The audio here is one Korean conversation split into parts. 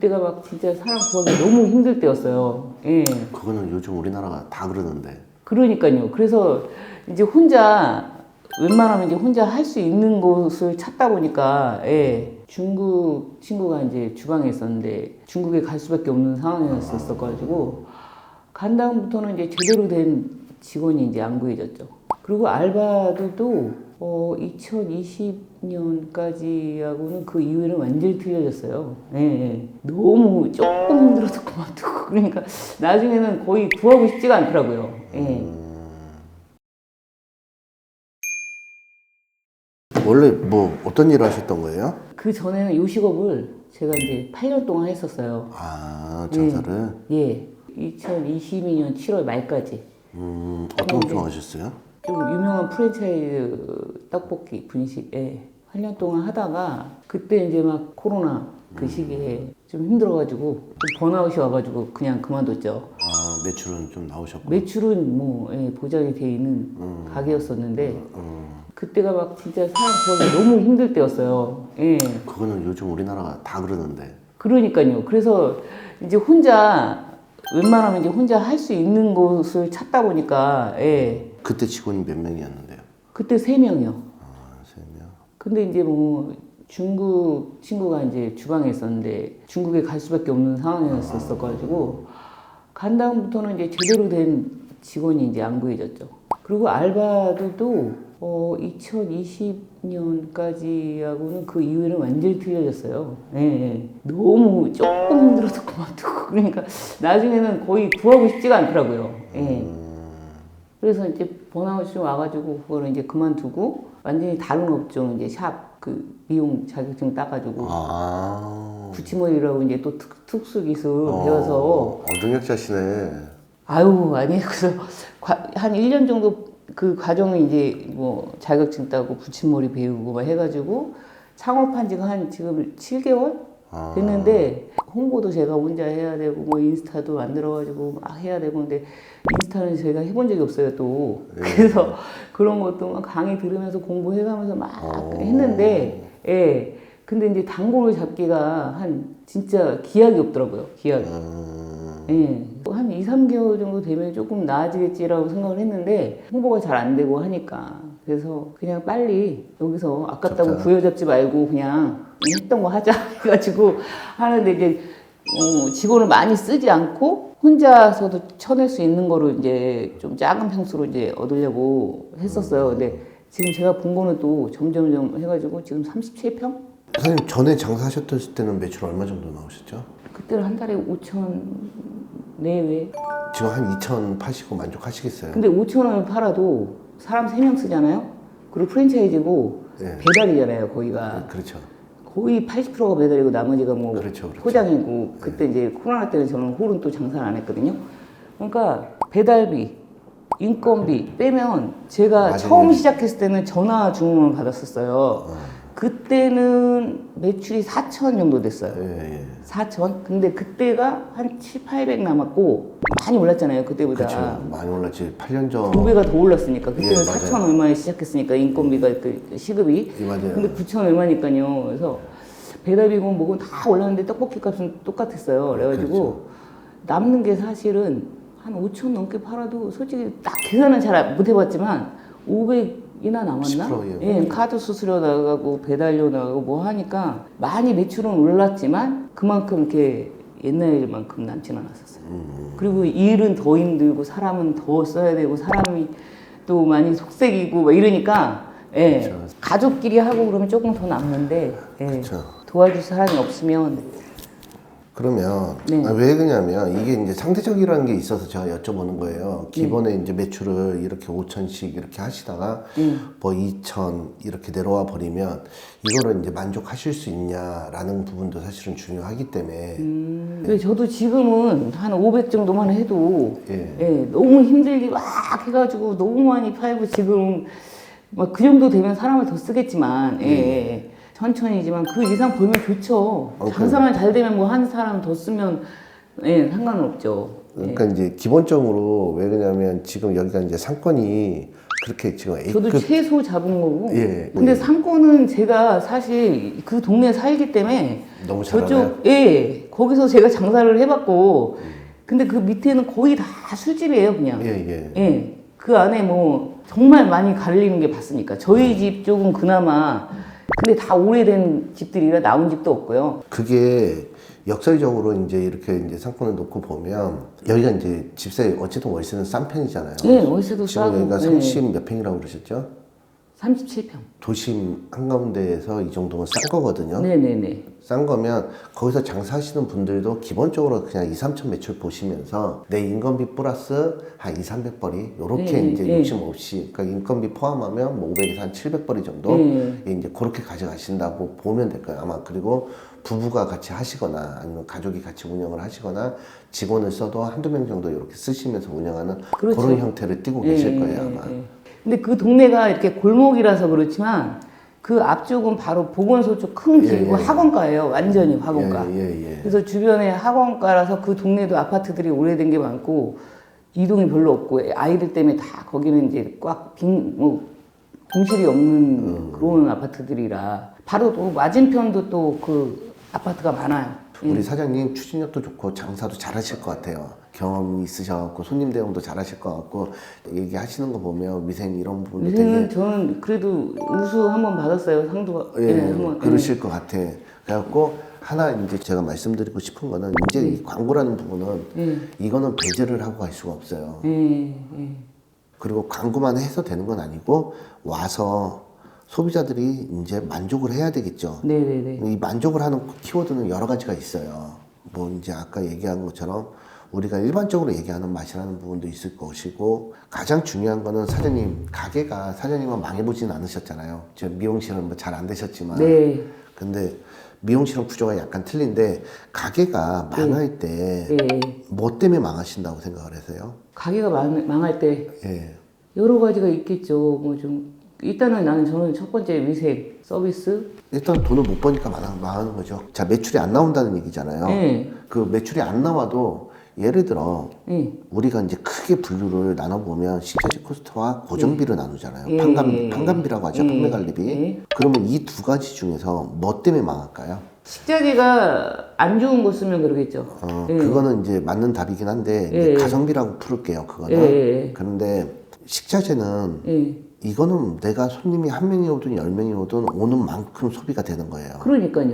그때가 막 진짜 사람 구하기 너무 힘들 때였어요. 예. 그거는 요즘 우리나라가 다 그러는데. 그러니까요. 그래서 이제 혼자 웬만하면 이제 혼자 할 수 있는 곳을 찾다 보니까 예. 중국 친구가 이제 주방에 있었는데 중국에 갈 수밖에 없는 상황이었어가지고 간 다음부터는 이제 제대로 된 직원이 이제 안 구해졌죠. 그리고 알바들도 2020년까지 하고는 그 이후에는 완전히 틀려졌어요. 예, 예. 너무 조금 힘들어서 그만두고 그러니까 나중에는 거의 구하고 싶지가 않더라고요. 예. 원래 뭐 어떤 일을 하셨던 거예요? 그 전에는 요식업을 제가 이제 8년 동안 했었어요. 아, 장사를? 예. 2022년 7월 말까지. 어떤 거 하셨어요? 좀 유명한 프랜차이즈 떡볶이 분식에 8년 동안 하다가 그때 이제 막 코로나 그 시기에 좀 힘들어가지고 좀 번아웃이 와가지고 그냥 그만뒀죠. 아, 매출은 좀 나오셨고. 매출은 뭐 보장이 돼 있는 가게였었는데 그때가 막 진짜 사람 구하기 너무 힘들 때였어요. 예. 그거는 요즘 우리나라가 다 그러는데. 그러니까요. 그래서 이제 혼자 웬만하면 이제 혼자 할 수 있는 곳을 찾다 보니까 예. 그때 직원이 몇 명이었는데요? 그때 3명이요. 아, 3명. 근데 이제 뭐 중국 친구가 이제 주방에 있었는데 중국에 갈 수밖에 없는 상황이었어가지고 간 다음부터는 이제 제대로 된 직원이 이제 안 구해졌죠. 그리고 알바들도 2020년까지 하고는 그 이후에는 완전히 틀려졌어요. 예, 예. 너무 조금 힘들어서 그만두고 그러니까 나중에는 거의 구하고 싶지가 않더라고요. 예. 그래서 이제 번아웃이 와가지고 그거를 이제 그만두고 완전히 다른 업종 이제 샵 그 미용 자격증 따가지고 붙임머리라고 이제 또 특수 기술 배워서 능력자시네. 아유 아니 그래서 한 1년 정도 그 과정을 이제 뭐 자격증 따고 붙임머리 배우고 막 해가지고 창업한 지가 한 지금 7개월 됐는데 홍보도 제가 혼자 해야 되고 뭐 인스타도 만들어가지고 막 해야 되고 근데 인스타는 제가 해본 적이 없어요 또. 그래서 그런 것도 막 강의 들으면서 공부해가면서 막 했는데 예. 근데 이제 단골을 잡기가 한 진짜 기약이 없더라고요. 기약이. 예. 한 2, 3개월 정도 되면 조금 나아지겠지라고 생각을 했는데 홍보가 잘 안 되고 하니까 그래서 그냥 빨리 여기서 아깝다고 부여잡지 말고 그냥 했던 거 하자 해가지고 하는데 이제 직원을 많이 쓰지 않고 혼자서도 쳐낼 수 있는 거를 이제 좀 작은 평수로 이제 얻으려고 했었어요. 근데 지금 제가 본 거는 또 점점 해가지고 지금 37평? 선생님 전에 장사하셨을 때는 매출 얼마 정도 나오셨죠? 그때는 한 달에 5천 내외. 지금 한 2천 파시고 만족하시겠어요? 근데 5천 원을 팔아도 사람 3명 쓰잖아요? 그리고 프랜차이즈고 네. 배달이잖아요, 거기가. 그렇죠. 거의 80%가 배달이고 나머지가 뭐 그렇죠. 포장이고 그때 이제 코로나 때는 저는 홀은 또 장사를 안 했거든요. 그러니까 배달비, 인건비 빼면 제가 맞아요. 처음 시작했을 때는 전화 주문을 받았었어요. 그때는 매출이 4천 정도 됐어요. 예. 4천? 근데 그때가 한 7, 800 남았고 많이 올랐잖아요, 그때보다. 그렇죠. 많이 올랐지. 8년 전. 2배가 더 올랐으니까. 그때는 예, 4천 얼마에 시작했으니까 인건비가 그 시급이. 예, 맞아요. 근데 9천 얼마니까요. 그래서 배달비고 뭐고 다 올랐는데 떡볶이 값은 똑같았어요. 그래가지고 그렇죠. 남는 게 사실은 한 5천 넘게 팔아도 솔직히 딱 계산은 잘 못 해봤지만 500이나 남았나? 10%, 예, 카드 수수료 나가고 배달료 나가고 뭐 하니까 많이 매출은 올랐지만 그만큼 이렇게 옛날만큼 남지는 않았었어요. 그리고 일은 더 힘들고 사람은 더 써야 되고 사람이 또 많이 속색이고 막 이러니까 예, 그렇죠. 가족끼리 하고 그러면 조금 더 남는데 예, 그렇죠. 도와줄 사람이 없으면 그러면 네. 왜 그러냐면 이게 이제 상대적이라는 게 있어서 제가 여쭤보는 거예요. 기본에 이제 매출을 이렇게 5천씩 이렇게 하시다가 뭐 2천 이렇게 내려와 버리면 이거를 이제 만족하실 수 있냐라는 부분도 사실은 중요하기 때문에 근데 저도 지금은 한 500 정도만 해도 예. 예, 너무 힘들게 막 해가지고 너무 많이 팔고 지금 막 그 정도 되면 사람을 더 쓰겠지만 예, 예. 천천히지만 그 이상 벌면 좋죠. 장사만 잘 되면 뭐 한 사람 더 쓰면 예, 상관은 없죠. 그러니까 이제 기본적으로 왜 그러냐면 지금 여기가 이제 상권이 그렇게 지금 저도 최소 잡은 거고. 예. 근데 상권은 제가 사실 그 동네에 살기 때문에 너무 잘 알아요? 예, 거기서 제가 장사를 해봤고, 근데 그 밑에는 거의 다 술집이에요, 그냥. 예. 그 안에 뭐 정말 많이 갈리는 게 봤으니까. 저희 집 쪽은 그나마, 근데 다 오래된 집들이라 나온 집도 없고요. 그게 역설적으로 이제 이렇게 이제 상권을 놓고 보면 여기가 이제 집세 어쨌든 월세는 싼 편이잖아요. 네, 월세도 지금 싸고. 여기가 30 몇 평이라고 그러셨죠? 37평. 도심 한가운데에서 이 정도면 싼 거거든요. 네네네. 싼 거면 거기서 장사하시는 분들도 기본적으로 그냥 2, 3천 매출 보시면서 내 인건비 플러스 한 2, 300벌이 요렇게 이제 욕심 없이, 그러니까 인건비 포함하면 뭐 500에서 한 700벌이 정도 이제 그렇게 가져가신다고 보면 될 거예요. 아마. 그리고 부부가 같이 하시거나 아니면 가족이 같이 운영을 하시거나 직원을 써도 한두 명 정도 이렇게 쓰시면서 운영하는 그렇죠. 그런 형태를 띠고 계실 거예요, 아마. 근데 그 동네가 이렇게 골목이라서 그렇지만 그 앞쪽은 바로 보건소 쪽 큰 길이고 학원가예요. 완전히 학원가. 그래서 주변에 학원가라서 그 동네도 아파트들이 오래된 게 많고 이동이 별로 없고 아이들 때문에 다 거기는 이제 꽉 뭐 공실이 없는 그런 아파트들이라 바로 또 맞은편도 또 그 아파트가 많아요. 우리 사장님 추진력도 좋고 장사도 잘하실 것 같아요. 경험이 있으셔갖고 손님 대응도 잘하실 것 같고 얘기하시는 거 보면 위생 이런 부분도 위생은 되게 저는 그래도 우수 한번 받았어요. 상도 한번. 그러실 것 같아. 그래갖고 하나 이제 제가 말씀드리고 싶은 거는 이제 이 광고라는 부분은 이거는 배제를 하고 갈 수가 없어요. 그리고 광고만 해서 되는 건 아니고 와서 소비자들이 이제 만족을 해야 되겠죠. 네네네. 이 만족을 하는 키워드는 여러 가지가 있어요. 뭐 이제 아까 얘기한 것처럼 우리가 일반적으로 얘기하는 맛이라는 부분도 있을 것이고, 가장 중요한 거는 사장님 가게가 사장님은 망해보진 않으셨잖아요. 저 미용실은 뭐 잘 안 되셨지만. 네. 근데 미용실은 구조가 약간 틀린데 가게가 망할 때 뭐 때문에 망하신다고 생각을 하세요? 가게가 망할 때 여러 가지가 있겠죠. 뭐 좀 일단은 저는 첫 번째 위생, 서비스. 일단 돈을 못 버니까 망하는 거죠. 자, 매출이 안 나온다는 얘기잖아요. 그 매출이 안 나와도 예를 들어 우리가 이제 크게 분류를 나눠보면 식자재 코스트와 고정비를 나누잖아요. 판관비라고 하죠. 판매관리비. 그러면 이 두 가지 중에서 뭐 때문에 망할까요? 식자재가 안 좋은 거 쓰면 그러겠죠. 그거는 이제 맞는 답이긴 한데 이제 가성비라고 부를게요. 그거는. 그런데 식자재는 이거는 내가 손님이 한 명이 오든 10명이 오든 오는 만큼 소비가 되는 거예요. 그러니까요.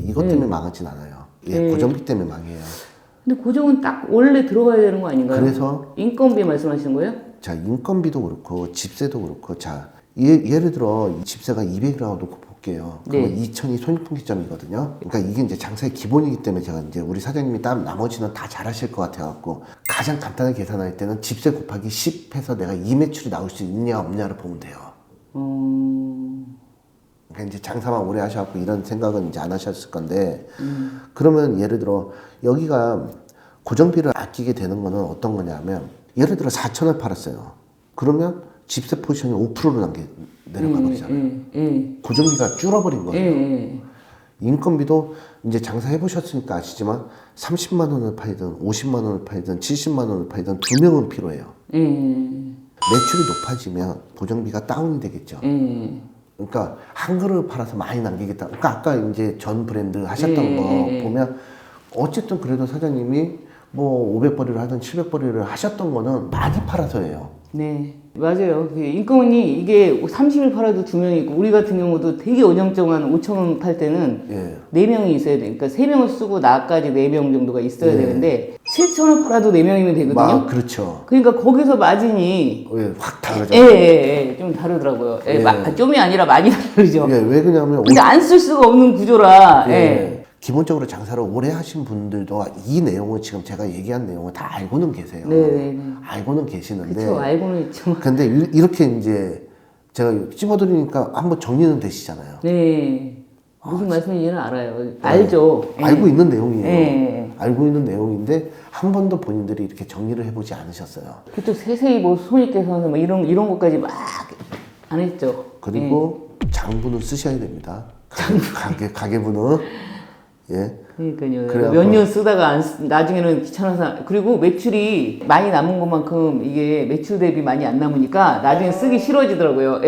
이것 때문에 망하진 않아요. 고정비 때문에 망해요. 근데 고정은 딱 원래 들어가야 되는 거 아닌가요? 그래서 인건비 말씀하시는 거예요? 자, 인건비도 그렇고 집세도 그렇고, 자, 예를 들어 집세가 200이라고 놓고 볼게요. 그러면 2,000이 손익분기점이거든요. 그러니까 이게 이제 장사의 기본이기 때문에 제가 이제 우리 사장님이 나머지는 다 잘하실 것 같아갖고 가장 간단하게 계산할 때는 집세 곱하기 10 해서 내가 이 매출이 나올 수 있냐 없냐를 보면 돼요. 그러니까 이제 장사만 오래 하셔갖고 이런 생각은 이제 안 하셨을 건데, 그러면 예를 들어 여기가 고정비를 아끼게 되는 거는 어떤 거냐면, 예를 들어 4,000을 팔았어요. 그러면 집세 포지션이 5%로 내려가 버리잖아요. 고정비가 줄어버린 거예요. 인건비도 이제 장사 해보셨으니까 아시지만 30만 원을 팔든 50만 원을 팔든 70만 원을 팔든 두 명은 필요해요. 매출이 높아지면 고정비가 다운이 되겠죠. 그러니까 한 그릇 팔아서 많이 남기겠다. 그러니까 아까 이제 전 브랜드 하셨던 거 보면 어쨌든 그래도 사장님이 뭐 500벌이를 하든 700벌이를 하셨던 거는 많이 팔아서예요. 네, 맞아요. 인건이 이게 30일 팔아도 2명이 있고, 우리 같은 경우도 되게 어정쩡한 5,000원 팔 때는 4명이 있어야 돼. 그러니까 3명을 쓰고 나까지 4명 정도가 있어야 되는데 7,000원 팔아도 4명이면 되거든요. 그렇죠. 그러니까 거기서 마진이 확 다르죠. 좀 다르더라고요. 좀이 아니라 많이 다르죠. 왜 그러냐면 근데 안 쓸 수가 없는 구조라. 기본적으로 장사를 오래 하신 분들도 이 내용을 지금 제가 얘기한 내용을 다 알고는 계세요. 알고는 계시는데. 그렇죠. 알고는 있죠. 근데 이렇게 이제 제가 찝어드리니까 한번 정리는 되시잖아요. 네. 무슨 말씀인지는 알아요. 알죠. 알고 있는 내용이에요. 알고 있는 내용인데 한 번도 본인들이 이렇게 정리를 해보지 않으셨어요. 그쪽 세세히 뭐 손익계산서 뭐 이런 것까지 막 안 했죠. 그리고 장부는 쓰셔야 됩니다. 가계부는. 그러니까요. 몇 년 쓰다가 나중에는 귀찮아서, 그리고 매출이 많이 남은 것만큼 이게 매출 대비 많이 안 남으니까 나중에 쓰기 싫어지더라고요.